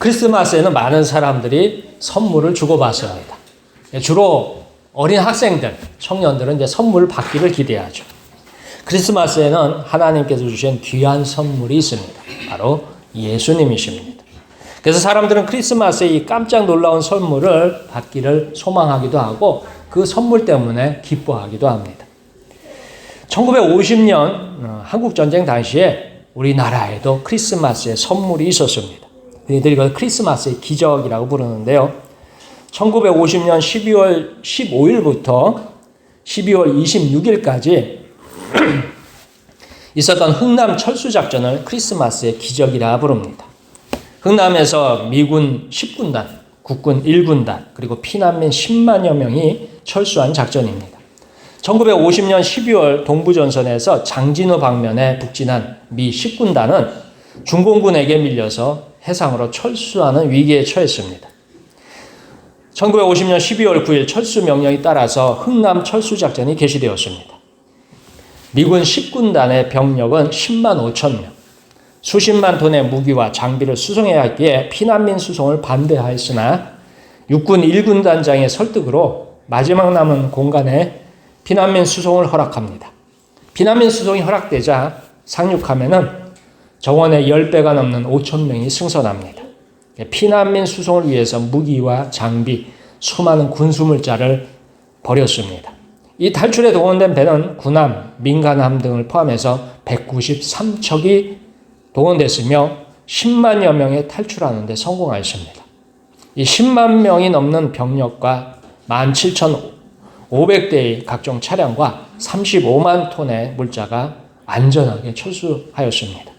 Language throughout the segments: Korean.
크리스마스에는 많은 사람들이 선물을 주고받습니다. 주로 어린 학생들, 청년들은 이제 선물 받기를 기대하죠. 크리스마스에는 하나님께서 주신 귀한 선물이 있습니다. 바로 예수님이십니다. 그래서 사람들은 크리스마스에 이 깜짝 놀라운 선물을 받기를 소망하기도 하고 그 선물 때문에 기뻐하기도 합니다. 1950년 한국전쟁 당시에 우리나라에도 크리스마스에 선물이 있었습니다. 그들이 이걸 크리스마스의 기적이라고 부르는데요. 1950년 12월 15일부터 12월 26일까지 있었던 흥남 철수작전을 크리스마스의 기적이라 부릅니다. 흥남에서 미군 10군단, 국군 1군단, 그리고 피난민 10만여 명이 철수한 작전입니다. 1950년 12월 동부전선에서 장진호 방면에 북진한 미 10군단은 중공군에게 밀려서 해상으로 철수하는 위기에 처했습니다. 1950년 12월 9일 철수 명령이 따라서 흥남 철수작전이 개시되었습니다. 미군 10군단의 병력은 10만 5천 명, 수십만 톤의 무기와 장비를 수송해야 했기에 피난민 수송을 반대하였으나 육군 1군단장의 설득으로 마지막 남은 공간에 피난민 수송을 허락합니다. 피난민 수송이 허락되자 상륙함에는 정원의 10배가 넘는 5천 명이 승선합니다. 피난민 수송을 위해서 무기와 장비, 수많은 군수물자를 버렸습니다. 이 탈출에 동원된 배는 군함, 민간함 등을 포함해서 193척이 동원됐으며 10만여 명이 탈출하는 데 성공하였습니다. 이 10만 명이 넘는 병력과 17,500대의 각종 차량과 35만 톤의 물자가 안전하게 철수하였습니다.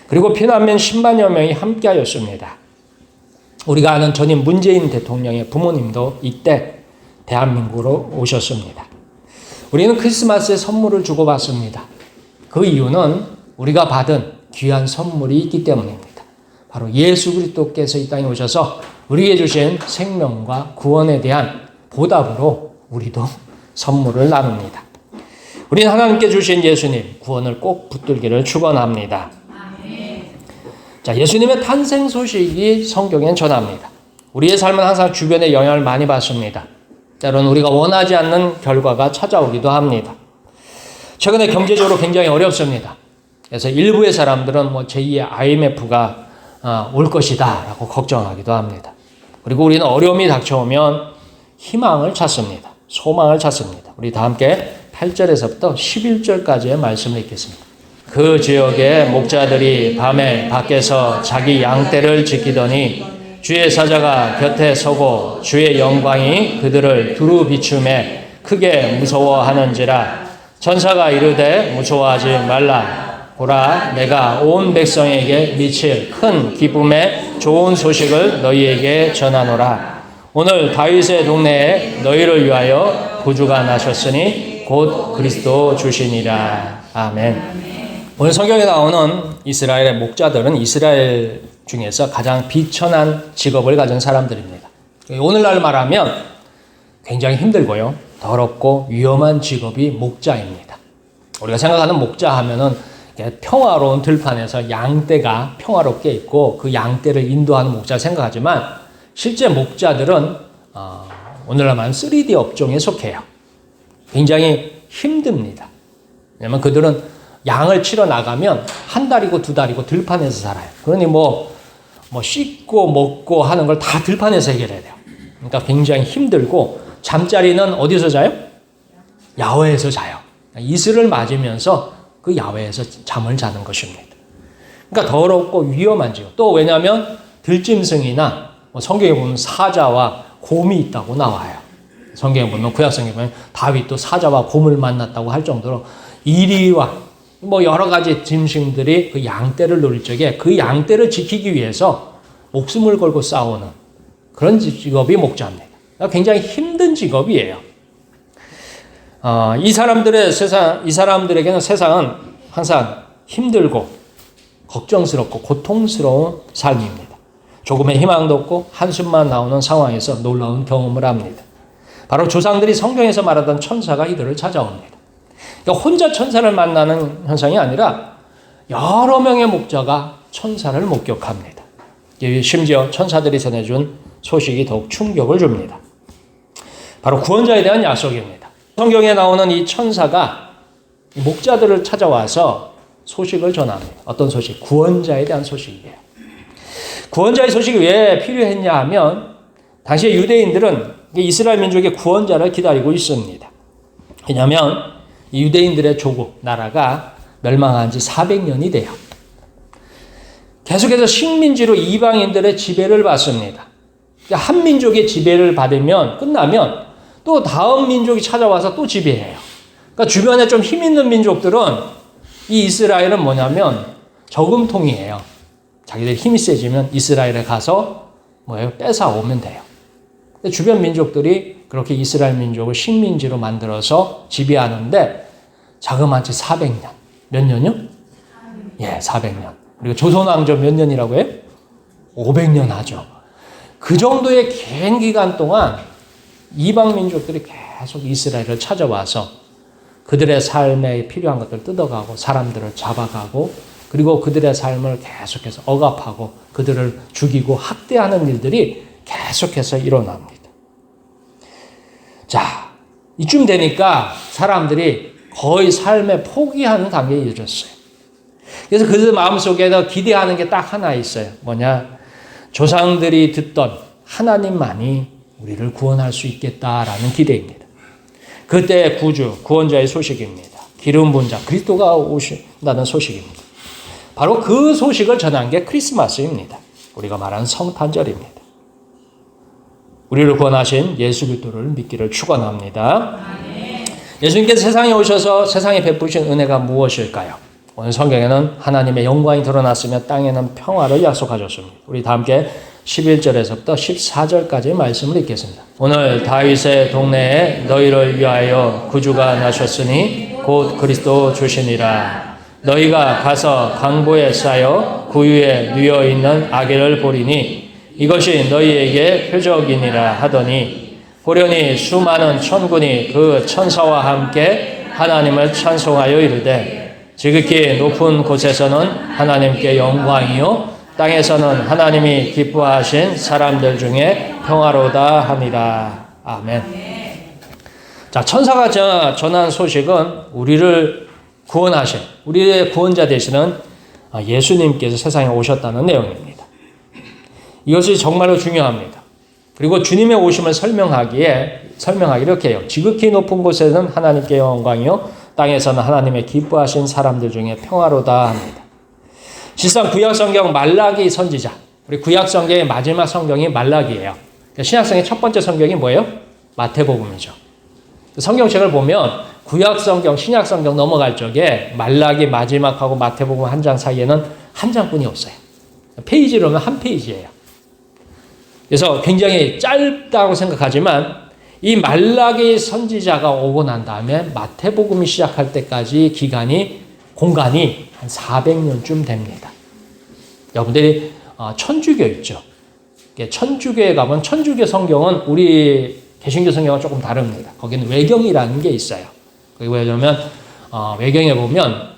그리고 피난민 10만여 명이 함께하였습니다. 우리가 아는 전임 문재인 대통령의 부모님도 이때 대한민국으로 오셨습니다. 우리는 크리스마스에 선물을 주고받습니다. 그 이유는 우리가 받은 귀한 선물이 있기 때문입니다. 바로 예수 그리스도께서 이 땅에 오셔서 우리에게 주신 생명과 구원에 대한 보답으로 우리도 선물을 나눕니다. 우리는 하나님께 주신 예수님 구원을 꼭 붙들기를 축원합니다. 자, 예수님의 탄생 소식이 성경엔 전합니다. 우리의 삶은 항상 주변의 영향을 많이 받습니다. 때로는 우리가 원하지 않는 결과가 찾아오기도 합니다. 최근에 경제적으로 굉장히 어렵습니다. 그래서 일부의 사람들은 제2의 IMF가 올 것이다 라고 걱정하기도 합니다. 그리고 우리는 어려움이 닥쳐오면 희망을 찾습니다. 소망을 찾습니다. 우리 다 함께 8절에서부터 11절까지의 말씀을 읽겠습니다. 그 지역의 목자들이 밤에 밖에서 자기 양떼를 지키더니 주의 사자가 곁에 서고 주의 영광이 그들을 두루 비추매 크게 무서워하는지라. 천사가 이르되 무서워하지 말라. 보라, 내가 온 백성에게 미칠 큰 기쁨의 좋은 소식을 너희에게 전하노라. 오늘 다윗의 동네에 너희를 위하여 구주가 나셨으니 곧 그리스도 주시니라. 아멘. 오늘 성경에 나오는 이스라엘의 목자들은 이스라엘 중에서 가장 비천한 직업을 가진 사람들입니다. 오늘날 말하면 굉장히 힘들고요, 더럽고 위험한 직업이 목자입니다. 우리가 생각하는 목자 하면은 평화로운 들판에서 양떼가 평화롭게 있고 그 양떼를 인도하는 목자를 생각하지만 실제 목자들은 오늘날 말하는 3D 업종에 속해요. 굉장히 힘듭니다. 왜냐면 그들은 양을 치러 나가면 한 달이고 두 달이고 들판에서 살아요. 그러니 씻고 먹고 하는 걸 다 들판에서 해결해야 돼요. 그러니까 굉장히 힘들고 잠자리는 어디서 자요? 야외에서 자요. 이슬을 맞으면서 그 야외에서 잠을 자는 것입니다. 그러니까 더럽고 위험한 직업. 또 왜냐하면 들짐승이나 성경에 보면 사자와 곰이 있다고 나와요. 성경에 보면 구약성경에 보면 다윗도 사자와 곰을 만났다고 할 정도로 이리와 여러 가지 짐승들이 그 양떼를 노릴 적에 그 양떼를 지키기 위해서 목숨을 걸고 싸우는 그런 직업이 목자입니다. 굉장히 힘든 직업이에요. 이 사람들에게는 세상은 항상 힘들고 걱정스럽고 고통스러운 삶입니다. 조금의 희망도 없고 한숨만 나오는 상황에서 놀라운 경험을 합니다. 바로 조상들이 성경에서 말하던 천사가 이들을 찾아옵니다. 그러니까 혼자 천사를 만나는 현상이 아니라 여러 명의 목자가 천사를 목격합니다. 심지어 천사들이 전해준 소식이 더욱 충격을 줍니다. 바로 구원자에 대한 약속입니다. 성경에 나오는 이 천사가 목자들을 찾아와서 소식을 전합니다. 어떤 소식? 구원자에 대한 소식이에요. 구원자의 소식이 왜 필요했냐 하면 당시의 유대인들은 이스라엘 민족의 구원자를 기다리고 있습니다. 왜냐하면 이 유대인들의 조국, 나라가 멸망한 지 400년이 돼요. 계속해서 식민지로 이방인들의 지배를 받습니다. 한 민족의 지배를 받으면 끝나면 또 다음 민족이 찾아와서 또 지배해요. 그러니까 주변에 좀 힘 있는 민족들은 이 이스라엘은 뭐냐면 저금통이에요. 자기들이 힘이 세지면 이스라엘에 가서 뺏어오면 돼요. 주변 민족들이 그렇게 이스라엘 민족을 식민지로 만들어서 지배하는데 자그마치 400년. 몇 년이요? 400년. 그리고 조선왕조 몇 년이라고 해요? 500년 하죠. 그 정도의 긴 기간 동안 이방 민족들이 계속 이스라엘을 찾아와서 그들의 삶에 필요한 것들을 뜯어가고 사람들을 잡아가고 그리고 그들의 삶을 계속해서 억압하고 그들을 죽이고 학대하는 일들이 계속해서 일어납니다. 자, 이쯤 되니까 사람들이 거의 삶에 포기하는 단계에 이르렀어요. 그래서 그들 마음속에서 기대하는 게 딱 하나 있어요. 뭐냐? 조상들이 듣던 하나님만이 우리를 구원할 수 있겠다라는 기대입니다. 그때 구주, 구원자의 소식입니다. 기름 부은 자, 그리스도가 오신다는 소식입니다. 바로 그 소식을 전한 게 크리스마스입니다. 우리가 말하는 성탄절입니다. 우리를 구원하신 예수 그리스도를 믿기를 축원합니다. 예수님께서 세상에 오셔서 세상에 베푸신 은혜가 무엇일까요? 오늘 성경에는 하나님의 영광이 드러났으며 땅에는 평화를 약속하셨습니다. 우리 다 함께 11절에서부터 14절까지의 말씀을 읽겠습니다. 오늘 다윗의 동네에 너희를 위하여 구주가 나셨으니 곧 그리스도 주시니라. 너희가 가서 강보에 쌓여 구유에 누워 있는 아기를 보리니 이것이 너희에게 표적이니라 하더니 보려니 수많은 천군이 그 천사와 함께 하나님을 찬송하여 이르되 지극히 높은 곳에서는 하나님께 영광이요 땅에서는 하나님이 기뻐하신 사람들 중에 평화로다 하니라. 아멘. 자, 천사가 전한 소식은 우리를 구원하신, 우리의 구원자 되시는 예수님께서 세상에 오셨다는 내용입니다. 이것이 정말로 중요합니다. 그리고 주님의 오심을 설명하기를 이렇게 해요. 지극히 높은 곳에는 하나님께 영광이요 땅에서는 하나님의 기뻐하신 사람들 중에 평화로다 합니다. 실상 구약성경 말라기 선지자, 우리 구약성경의 마지막 성경이 말라기예요. 신약성의 첫 번째 성경이 뭐예요? 마태복음이죠. 성경책을 보면 구약성경, 신약성경 넘어갈 적에 말라기 마지막하고 마태복음 한 장 사이에는 한 장뿐이 없어요. 페이지로는 한 페이지예요. 그래서 굉장히 짧다고 생각하지만 이 말라기 선지자가 오고 난 다음에 마태복음이 시작할 때까지 공간이 한 400년쯤 됩니다. 여러분들이 천주교 있죠. 천주교에 가면 천주교 성경은 우리 개신교 성경과 조금 다릅니다. 거기는 외경이라는 게 있어요. 왜냐하면 외경에 보면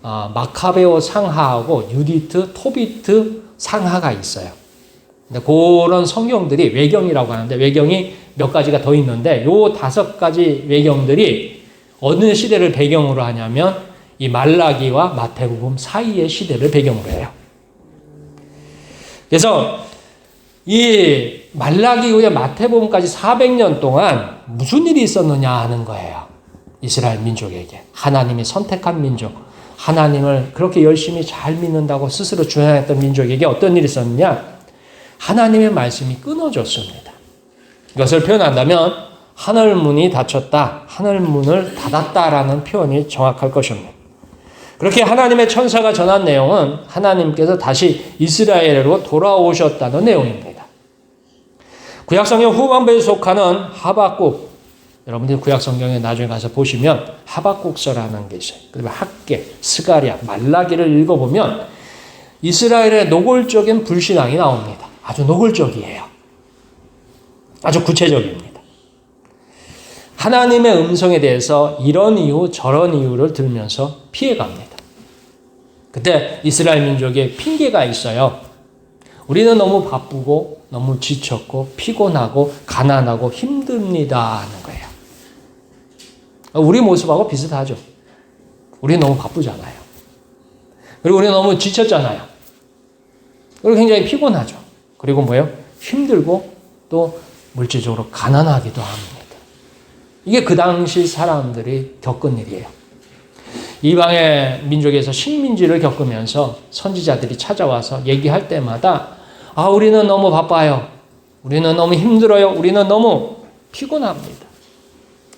마카베오 상하하고 유디트, 토비트 상하가 있어요. 근데 그런 성경들이 외경이라고 하는데 외경이 몇 가지가 더 있는데 요 5가지 외경들이 어느 시대를 배경으로 하냐면 이 말라기와 마태복음 사이의 시대를 배경으로 해요. 그래서 이 말라기 후에 마태복음까지 400년 동안 무슨 일이 있었느냐 하는 거예요. 이스라엘 민족에게. 하나님이 선택한 민족, 하나님을 그렇게 열심히 잘 믿는다고 스스로 주장했던 민족에게 어떤 일이 있었느냐? 하나님의 말씀이 끊어졌습니다. 이것을 표현한다면 하늘문이 닫혔다, 하늘문을 닫았다라는 표현이 정확할 것입니다. 그렇게 하나님의 천사가 전한 내용은 하나님께서 다시 이스라엘로 돌아오셨다는 내용입니다. 구약성경 후반부에 속하는 하박국, 여러분들 구약성경에 나중에 가서 보시면 하박국서라는 게 있어요. 그리고 학개, 스가랴, 말라기를 읽어보면 이스라엘의 노골적인 불신앙이 나옵니다. 아주 노골적이에요. 아주 구체적입니다. 하나님의 음성에 대해서 이런 이유 저런 이유를 들면서 피해갑니다. 그때 이스라엘 민족의 핑계가 있어요. 우리는 너무 바쁘고 너무 지쳤고 피곤하고 가난하고 힘듭니다 하는 거예요. 우리 모습하고 비슷하죠. 우리 너무 바쁘잖아요. 그리고 우리 너무 지쳤잖아요. 그리고 굉장히 피곤하죠. 그리고 뭐예요? 힘들고 또 물질적으로 가난하기도 합니다. 이게 그 당시 사람들이 겪은 일이에요. 이방의 민족에서 식민지를 겪으면서 선지자들이 찾아와서 얘기할 때마다 우리는 너무 바빠요. 우리는 너무 힘들어요. 우리는 너무 피곤합니다.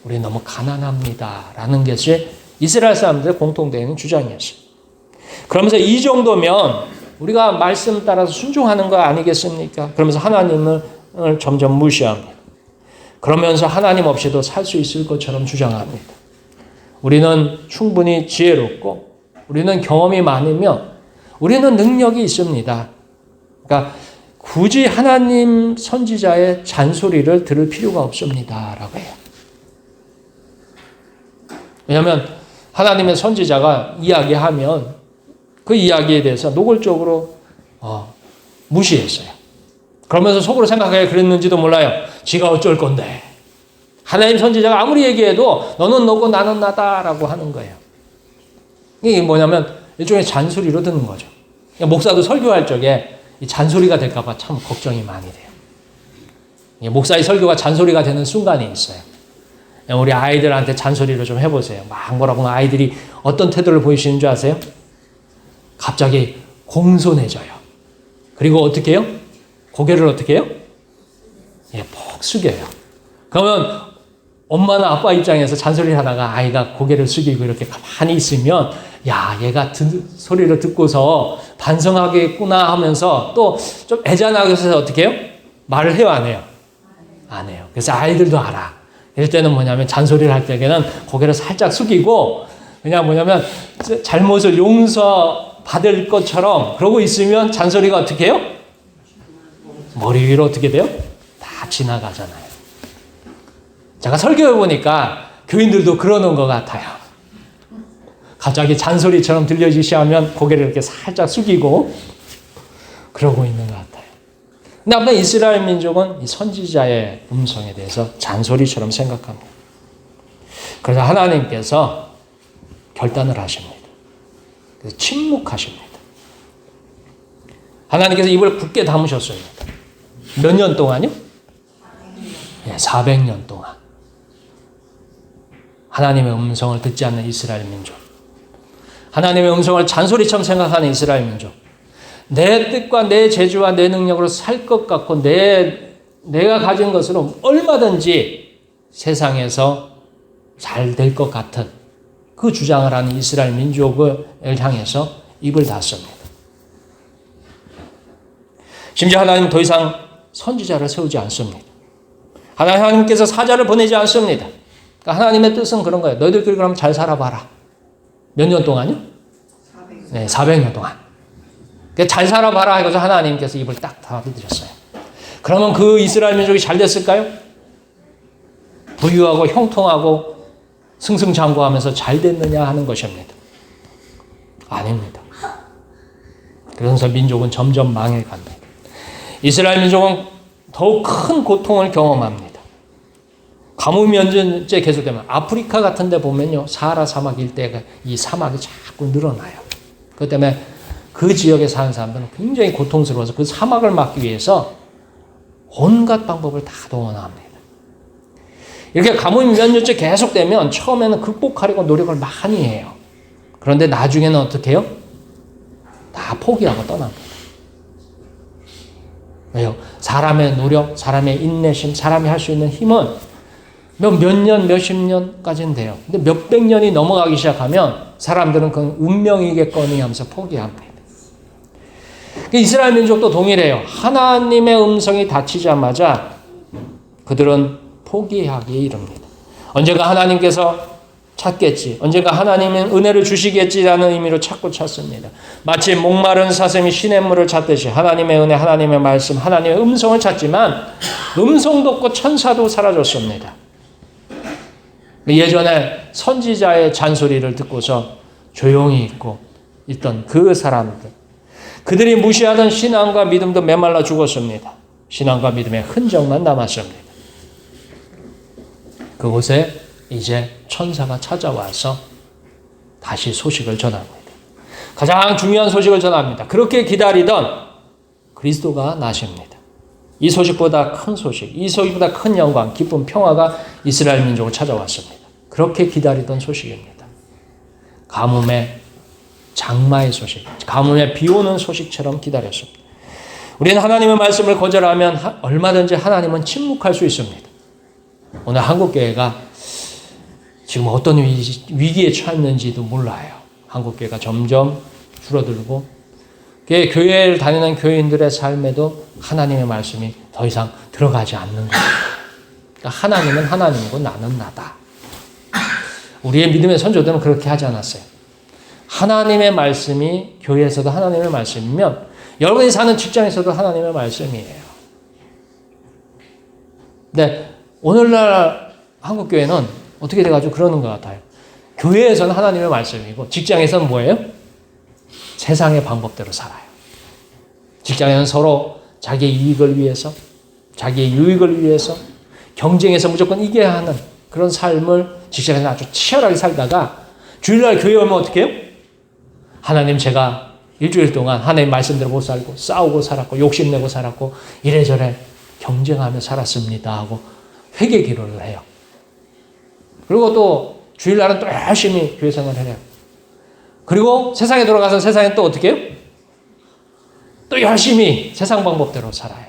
우리는 너무 가난합니다. 라는 것이 이스라엘 사람들의 공통되는 주장이었어요. 그러면서 이 정도면 우리가 말씀 따라서 순종하는 거 아니겠습니까? 그러면서 하나님을 점점 무시합니다. 그러면서 하나님 없이도 살 수 있을 것처럼 주장합니다. 우리는 충분히 지혜롭고 우리는 경험이 많으며 우리는 능력이 있습니다. 그러니까 굳이 하나님 선지자의 잔소리를 들을 필요가 없습니다. 라고 해요. 왜냐하면 하나님의 선지자가 이야기하면 그 이야기에 대해서 노골적으로 무시했어요. 그러면서 속으로 생각하게 그랬는지도 몰라요. 지가 어쩔 건데. 하나님 선지자가 아무리 얘기해도 너는 너고 나는 나다라고 하는 거예요. 이게 뭐냐면 일종의 잔소리로 듣는 거죠. 목사도 설교할 적에 이 잔소리가 될까 봐 참 걱정이 많이 돼요. 목사의 설교가 잔소리가 되는 순간이 있어요. 우리 아이들한테 잔소리를 좀 해보세요. 막 뭐라고 하면 아이들이 어떤 태도를 보이시는 줄 아세요? 갑자기 공손해져요. 그리고 어떻게 해요? 고개를 어떻게 해요? 푹 숙여요. 그러면 엄마나 아빠 입장에서 잔소리를 하다가 아이가 고개를 숙이고 이렇게 가만히 있으면 야, 얘가 소리를 듣고서 반성하겠구나 하면서 또 좀 애잔하게 해서 어떻게 해요? 말을 해요, 안 해요? 안 해요. 그래서 아이들도 알아. 이럴 때는 뭐냐면 잔소리를 할 때는 고개를 살짝 숙이고 그냥 뭐냐면 잘못을 용서받을 것처럼 그러고 있으면 잔소리가 어떻게 해요? 머리 위로 어떻게 돼요? 다 지나가잖아요. 제가 설교해 보니까 교인들도 그러는 것 같아요. 갑자기 잔소리처럼 들려지기 시작하면 고개를 이렇게 살짝 숙이고 그러고 있는 것 같아요. 근데 아무튼 이스라엘 민족은 이 선지자의 음성에 대해서 잔소리처럼 생각합니다. 그래서 하나님께서 결단을 하십니다. 그래서 침묵하십니다. 하나님께서 입을 굳게 다무셨습니다. 몇 년 동안요? 400년 동안. 하나님의 음성을 듣지 않는 이스라엘 민족. 하나님의 음성을 잔소리처럼 생각하는 이스라엘 민족. 내 뜻과 내 재주와 내 능력으로 살 것 같고 내가 가진 것으로 얼마든지 세상에서 잘 될 것 같은 그 주장을 하는 이스라엘 민족을 향해서 입을 닫습니다. 심지어 하나님은 더 이상 선지자를 세우지 않습니다. 하나님께서 사자를 보내지 않습니다. 그러니까 하나님의 뜻은 그런 거예요. 너희들끼리 그럼 잘 살아봐라. 몇 년 동안요? 400년 동안. 잘 살아봐라 해서 하나님께서 입을 딱 닫아드렸어요. 그러면 그 이스라엘 민족이 잘 됐을까요? 부유하고 형통하고 승승장구하면서 잘 됐느냐 하는 것입니다. 아닙니다. 그래서 민족은 점점 망해갑니다. 이스라엘 민족은 더욱 큰 고통을 경험합니다. 가뭄 면제 계속되면 아프리카 같은 데 보면요. 사하라 사막 일대가 이 사막이 자꾸 늘어나요. 그것 때문에 그 지역에 사는 사람들은 굉장히 고통스러워서 그 사막을 막기 위해서 온갖 방법을 다 동원합니다. 이렇게 가뭄 몇 년째 계속되면 처음에는 극복하려고 노력을 많이 해요. 그런데 나중에는 어떻게 해요? 다 포기하고 떠납니다. 왜요? 사람의 노력, 사람의 인내심, 사람이 할 수 있는 힘은 몇 년, 몇십 년까지는 돼요. 근데 몇백 년이 넘어가기 시작하면 사람들은 그건 운명이겠거니 하면서 포기합니다. 이스라엘 민족도 동일해요. 하나님의 음성이 닫히자마자 그들은 포기하기에 이릅니다. 언젠가 하나님께서 찾겠지. 언젠가 하나님은 은혜를 주시겠지라는 의미로 찾고 찾습니다. 마치 목마른 사슴이 시냇물을 찾듯이 하나님의 은혜, 하나님의 말씀, 하나님의 음성을 찾지만 음성도 없고 천사도 사라졌습니다. 예전에 선지자의 잔소리를 듣고서 조용히 있던 그 사람들. 그들이 무시하던 신앙과 믿음도 메말라 죽었습니다. 신앙과 믿음의 흔적만 남았습니다. 그곳에 이제 천사가 찾아와서 다시 소식을 전합니다. 가장 중요한 소식을 전합니다. 그렇게 기다리던 그리스도가 나십니다. 이 소식보다 큰 소식, 이 소식보다 큰 영광, 기쁨, 평화가 이스라엘 민족을 찾아왔습니다. 그렇게 기다리던 소식입니다. 가뭄의 장마의 소식, 가뭄에 비 오는 소식처럼 기다렸습니다. 우리는 하나님의 말씀을 거절하면 얼마든지 하나님은 침묵할 수 있습니다. 오늘 한국교회가 지금 어떤 위기에 처했는지도 몰라요. 한국교회가 점점 줄어들고 교회를 다니는 교인들의 삶에도 하나님의 말씀이 더 이상 들어가지 않는 거예요. 그러니까 하나님은 하나님이고 나는 나다. 우리의 믿음의 선조들은 그렇게 하지 않았어요. 하나님의 말씀이 교회에서도 하나님의 말씀이면 여러분이 사는 직장에서도 하나님의 말씀이에요. 근데 오늘날 한국교회는 어떻게 돼가지고 그러는 것 같아요. 교회에서는 하나님의 말씀이고 직장에서는 뭐예요? 세상의 방법대로 살아요. 직장에는 서로 자기의 이익을 위해서, 자기의 유익을 위해서 경쟁에서 무조건 이겨야 하는 그런 삶을 직장에서 아주 치열하게 살다가 주일날 교회 오면 어떻게 해요? 하나님, 제가 일주일 동안 하나님 말씀대로 못 살고 싸우고 살았고 욕심내고 살았고 이래저래 경쟁하며 살았습니다 하고 회개 기도를 해요. 그리고 또 주일날은 또 열심히 교회 생활을 해요. 그리고 세상에 돌아가서 세상에 또 어떻게 해요? 또 열심히 세상 방법대로 살아요.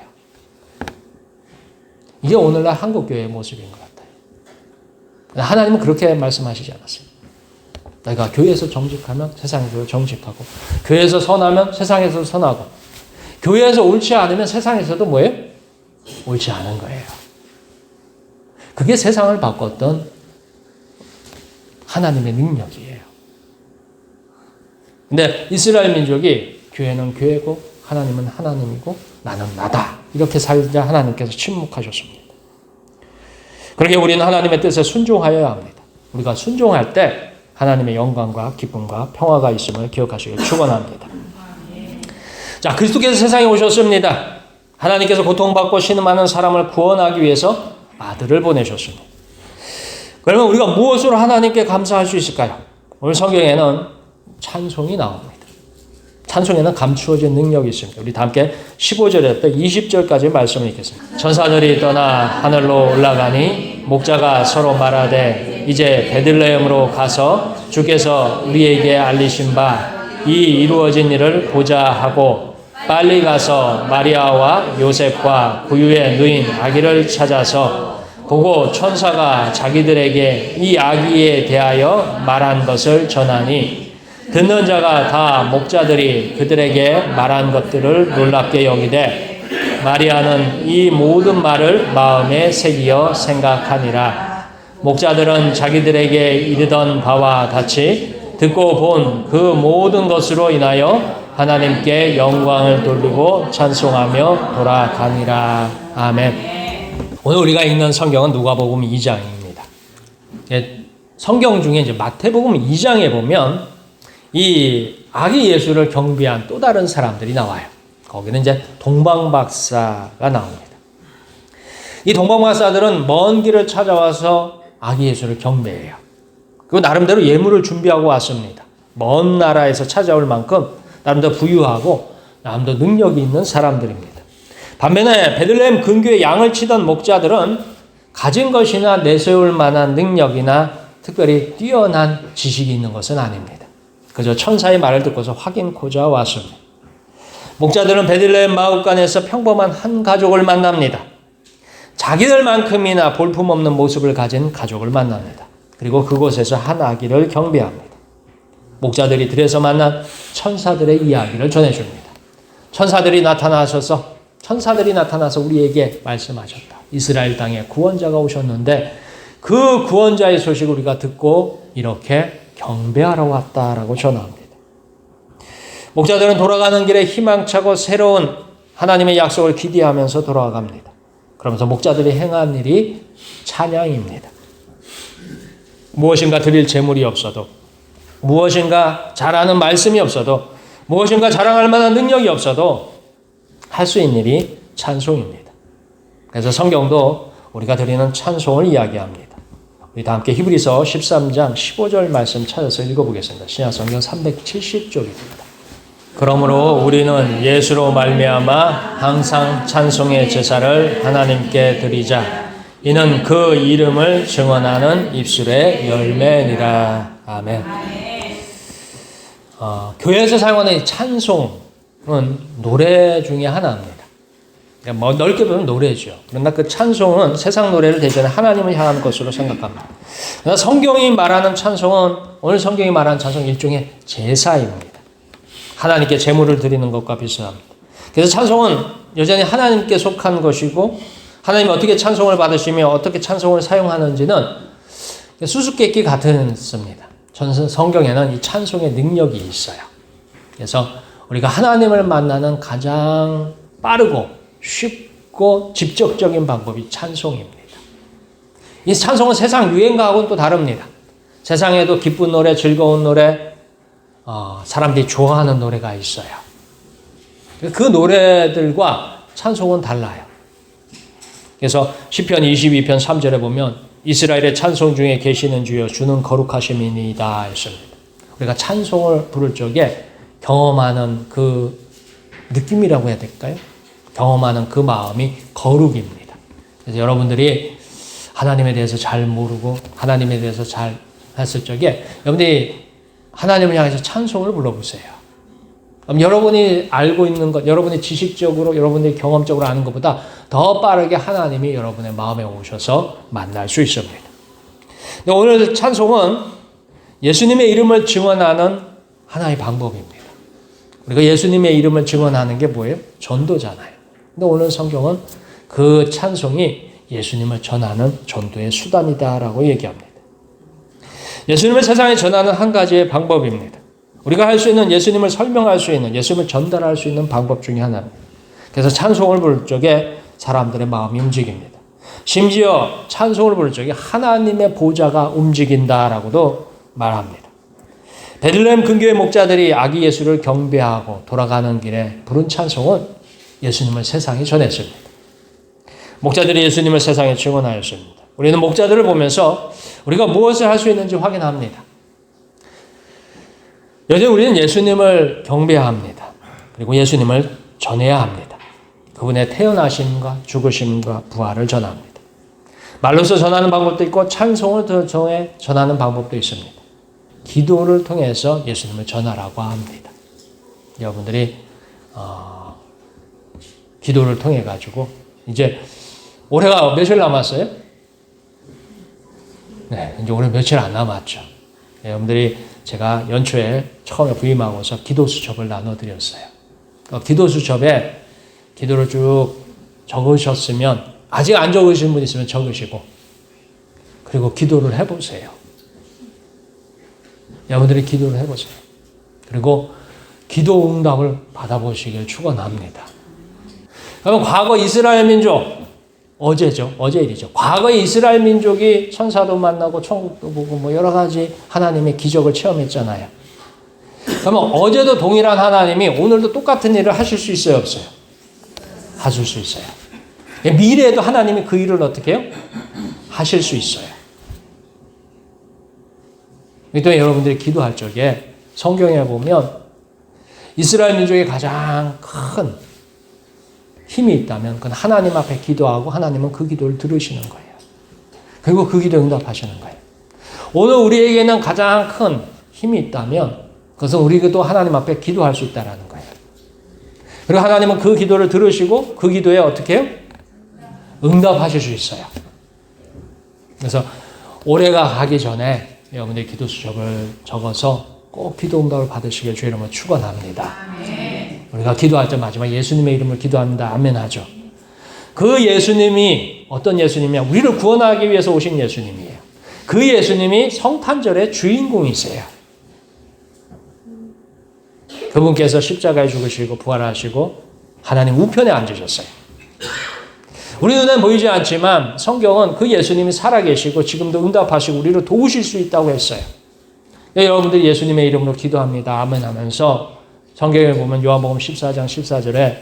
이게 오늘날 한국교회의 모습인 것 같아요. 하나님은 그렇게 말씀하시지 않았어요. 내가 교회에서 정직하면 세상에서 정직하고, 교회에서 선하면 세상에서 선하고, 교회에서 옳지 않으면 세상에서도 뭐예요? 옳지 않은 거예요. 그게 세상을 바꿨던 하나님의 능력이에요. 근데 이스라엘 민족이 교회는 교회고 하나님은 하나님이고 나는 나다, 이렇게 살자 하나님께서 침묵하셨습니다. 그렇게 우리는 하나님의 뜻에 순종하여야 합니다. 우리가 순종할 때 하나님의 영광과 기쁨과 평화가 있음을 기억하시길 축원합니다. 자, 그리스도께서 세상에 오셨습니다. 하나님께서 고통받고 신음하는 사람을 구원하기 위해서 아들을 보내셨습니다. 그러면 우리가 무엇으로 하나님께 감사할 수 있을까요? 오늘 성경에는 찬송이 나옵니다. 찬송에는 감추어진 능력이 있습니다. 우리 다 함께 15절에서 20절까지 말씀을 읽겠습니다. 천사들이 떠나 하늘로 올라가니 목자가 서로 말하되 이제 베들레헴으로 가서 주께서 우리에게 알리신 바 이 이루어진 일을 보자 하고 빨리 가서 마리아와 요셉과 구유의 누인 아기를 찾아서 보고 천사가 자기들에게 이 아기에 대하여 말한 것을 전하니 듣는 자가 다 목자들이 그들에게 말한 것들을 놀랍게 여기되 마리아는 이 모든 말을 마음에 새기어 생각하니라. 목자들은 자기들에게 이르던 바와 같이 듣고 본 그 모든 것으로 인하여 하나님께 영광을 돌리고 찬송하며 돌아가니라. 아멘. 오늘 우리가 읽는 성경은 누가복음 2장입니다. 성경 중에 이제 마태복음 2장에 보면 이 아기 예수를 경배한 또 다른 사람들이 나와요. 거기는 이제 동방박사가 나옵니다. 이 동방박사들은 먼 길을 찾아와서 아기 예수를 경배해요. 그리고 나름대로 예물을 준비하고 왔습니다. 먼 나라에서 찾아올 만큼 나름대로 부유하고 나름대로 능력이 있는 사람들입니다. 반면에 베들레헴 근교에 양을 치던 목자들은 가진 것이나 내세울 만한 능력이나 특별히 뛰어난 지식이 있는 것은 아닙니다. 그저 천사의 말을 듣고서 확인코자 왔습니다. 목자들은 베들레헴 마을간에서 평범한 한 가족을 만납니다. 자기들만큼이나 볼품없는 모습을 가진 가족을 만납니다. 그리고 그곳에서 한 아기를 경배합니다. 목자들이 들에서 만난 천사들의 이야기를 전해줍니다. 천사들이 나타나서 우리에게 말씀하셨다. 이스라엘 땅에 구원자가 오셨는데 그 구원자의 소식을 우리가 듣고 이렇게 경배하러 왔다라고 전합니다. 목자들은 돌아가는 길에 희망차고 새로운 하나님의 약속을 기대하면서 돌아갑니다. 그러면서 목자들이 행한 일이 찬양입니다. 무엇인가 드릴 재물이 없어도, 무엇인가 잘하는 말씀이 없어도 무엇인가 자랑할 만한 능력이 없어도 할 수 있는 일이 찬송입니다. 그래서 성경도 우리가 드리는 찬송을 이야기합니다. 우리 다 함께 히브리서 13장 15절 말씀 찾아서 읽어보겠습니다. 신약성경 370쪽입니다. 그러므로 우리는 예수로 말미암아 항상 찬송의 제사를 하나님께 드리자. 이는 그 이름을 증언하는 입술의 열매니라. 아멘. 교회에서 사용하는 이 찬송은 노래 중에 하나입니다. 뭐 넓게 보면 노래죠. 그러나 그 찬송은 세상 노래를 대신해 하나님을 향하는 것으로 생각합니다. 그러나 성경이 말하는 찬송은 오늘 성경이 말하는 찬송 일종의 제사입니다. 하나님께 제물을 드리는 것과 비슷합니다. 그래서 찬송은 여전히 하나님께 속한 것이고 하나님이 어떻게 찬송을 받으시며 어떻게 찬송을 사용하는지는 수수께끼 같습니다. 성경에는 이 찬송의 능력이 있어요. 그래서 우리가 하나님을 만나는 가장 빠르고 쉽고 직접적인 방법이 찬송입니다. 이 찬송은 세상 유행가하고는 또 다릅니다. 세상에도 기쁜 노래, 즐거운 노래, 사람들이 좋아하는 노래가 있어요. 그 노래들과 찬송은 달라요. 그래서 시편 22편 3절에 보면 이스라엘의 찬송 중에 계시는 주여 주는 거룩하심이니이다 했습니다. 우리가 찬송을 부를 적에 경험하는 그 느낌이라고 해야 될까요? 경험하는 그 마음이 거룩입니다. 그래서 여러분들이 하나님에 대해서 잘 모르고 하나님에 대해서 잘 했을 적에 여러분들이 하나님을 향해서 찬송을 불러보세요. 그럼 여러분이 알고 있는 것, 여러분이 지식적으로, 여러분이 경험적으로 아는 것보다 더 빠르게 하나님이 여러분의 마음에 오셔서 만날 수 있습니다. 오늘 찬송은 예수님의 이름을 증언하는 하나의 방법입니다. 우리가 예수님의 이름을 증언하는 게 뭐예요? 전도잖아요. 근데 오늘 성경은 그 찬송이 예수님을 전하는 전도의 수단이다라고 얘기합니다. 예수님을 세상에 전하는 한 가지의 방법입니다. 우리가 할 수 있는 예수님을 설명할 수 있는, 예수님을 전달할 수 있는 방법 중에 하나입니다. 그래서 찬송을 부를 적에 사람들의 마음이 움직입니다. 심지어 찬송을 부를 적에 하나님의 보좌가 움직인다라고도 말합니다. 베들레헴 근교의 목자들이 아기 예수를 경배하고 돌아가는 길에 부른 찬송은 예수님을 세상에 전했습니다. 목자들이 예수님을 세상에 증언하였습니다. 우리는 목자들을 보면서 우리가 무엇을 할 수 있는지 확인합니다. 여전히 우리는 예수님을 경배합니다. 그리고 예수님을 전해야 합니다. 그분의 태어나심과 죽으심과 부활을 전합니다. 말로서 전하는 방법도 있고 찬송을 통해 전하는 방법도 있습니다. 기도를 통해서 예수님을 전하라고 합니다. 여러분들이 기도를 통해 가지고 이제 올해가 며칠 남았어요? 네, 이제 올해 며칠 안 남았죠. 네, 여러분들이 제가 연초에 처음에 부임하고서 기도 수첩을 나눠드렸어요. 기도 수첩에 기도를 쭉 적으셨으면 아직 안 적으신 분 있으면 적으시고 그리고 기도를 해보세요. 여러분들이 기도를 해보세요. 그리고 기도 응답을 받아보시길 축원합니다. 그러면 과거 이스라엘 민족 어제죠. 어제 일이죠. 과거 이스라엘 민족이 천사도 만나고 천국도 보고 뭐 여러 가지 하나님의 기적을 체험했잖아요. 그러면 어제도 동일한 하나님이 오늘도 똑같은 일을 하실 수 있어요, 없어요? 하실 수 있어요. 미래에도 하나님이 그 일을 어떻게 해요? 하실 수 있어요. 또 여러분들이 기도할 적에 성경에 보면 이스라엘 민족의 가장 큰 힘이 있다면 그건 하나님 앞에 기도하고 하나님은 그 기도를 들으시는 거예요. 그리고 그 기도에 응답하시는 거예요. 오늘 우리에게는 가장 큰 힘이 있다면 그것은 우리도 하나님 앞에 기도할 수 있다는 거예요. 그리고 하나님은 그 기도를 들으시고 그 기도에 어떻게 해요? 응답하실 수 있어요. 그래서 올해가 가기 전에 여러분들의 기도 수첩을 적어서 꼭 기도 응답을 받으시길 주의 이름으로 축원합니다. 우리가 기도할 때 마지막 예수님의 이름을 기도합니다. 아멘 하죠. 그 예수님이 어떤 예수님이냐? 우리를 구원하기 위해서 오신 예수님이에요. 그 예수님이 성탄절의 주인공이세요. 그분께서 십자가에 죽으시고 부활하시고 하나님 우편에 앉으셨어요. 우리 눈에는 보이지 않지만 성경은 그 예수님이 살아계시고 지금도 응답하시고 우리를 도우실 수 있다고 했어요. 여러분들이 예수님의 이름으로 기도합니다. 아멘 하면서 성경에 보면 요한복음 14장 14절에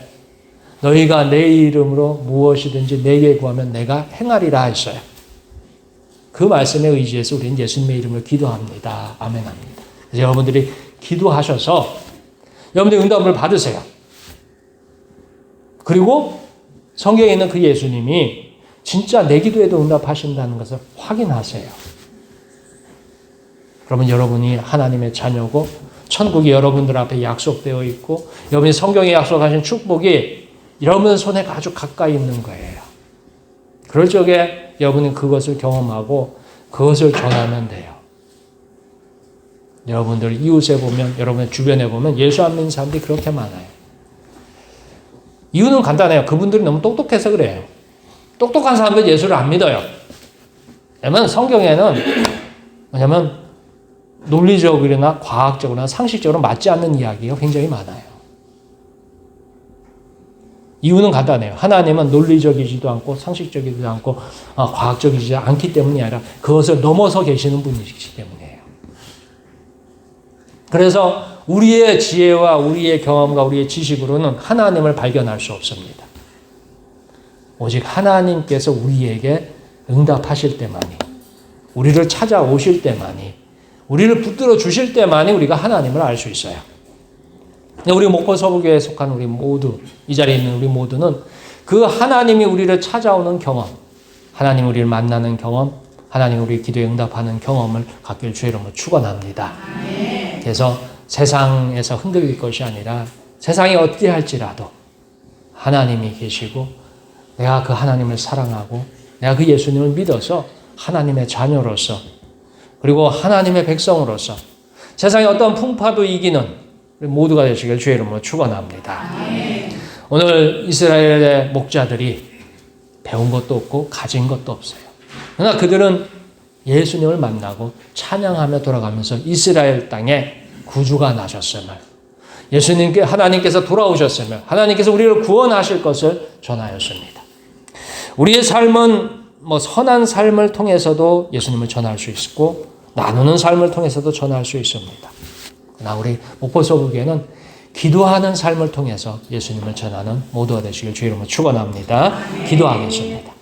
너희가 내 이름으로 무엇이든지 내게 구하면 내가 행하리라 했어요. 그 말씀에 의지해서 우리는 예수님의 이름으로 기도합니다. 아멘합니다. 그래서 여러분들이 기도하셔서 여러분들이 응답을 받으세요. 그리고 성경에 있는 그 예수님이 진짜 내 기도에도 응답하신다는 것을 확인하세요. 그러면 여러분이 하나님의 자녀고 천국이 여러분들 앞에 약속되어 있고 여러분이 성경에 약속하신 축복이 여러분 손에 아주 가까이 있는 거예요. 그럴 적에 여러분은 그것을 경험하고 그것을 전하면 돼요. 여러분들 이웃에 보면, 여러분의 주변에 보면 예수 안 믿는 사람들이 그렇게 많아요. 이유는 간단해요. 그분들이 너무 똑똑해서 그래요. 똑똑한 사람들 예수를 안 믿어요. 왜냐면 성경에는 왜냐면 논리적이나 과학적으로나 상식적으로 맞지 않는 이야기가 굉장히 많아요. 이유는 간단해요. 하나님은 논리적이지도 않고 상식적이지도 않고 과학적이지 않기 때문이 아니라 그것을 넘어서 계시는 분이시기 때문이에요. 그래서 우리의 지혜와 우리의 경험과 우리의 지식으로는 하나님을 발견할 수 없습니다. 오직 하나님께서 우리에게 응답하실 때만이, 우리를 찾아오실 때만이, 우리를 붙들어 주실 때만이 우리가 하나님을 알 수 있어요. 우리 목포서부교회에 속한 우리 모두, 이 자리에 있는 우리 모두는 그 하나님이 우리를 찾아오는 경험, 하나님 우리를 만나는 경험, 하나님 우리 기도에 응답하는 경험을 갖길 주의 이름으로 축원합니다. 그래서 세상에서 흔들릴 것이 아니라 세상이 어떻게 할지라도 하나님이 계시고 내가 그 하나님을 사랑하고 내가 그 예수님을 믿어서 하나님의 자녀로서 그리고 하나님의 백성으로서 세상의 어떤 풍파도 이기는 우리 모두가 되시길 주의 이름으로 축원합니다. 오늘 이스라엘의 목자들이 배운 것도 없고 가진 것도 없어요. 그러나 그들은 예수님을 만나고 찬양하며 돌아가면서 이스라엘 땅에 구주가 나셨음을, 예수님께 하나님께서 돌아오셨음을, 하나님께서 우리를 구원하실 것을 전하였습니다. 우리의 삶은 선한 삶을 통해서도 예수님을 전할 수 있고 나누는 삶을 통해서도 전할 수 있습니다. 그러나 우리 목포서부교회는 기도하는 삶을 통해서 예수님을 전하는 모두가 되시길 주의 이름으로 축원합니다. 기도하겠습니다.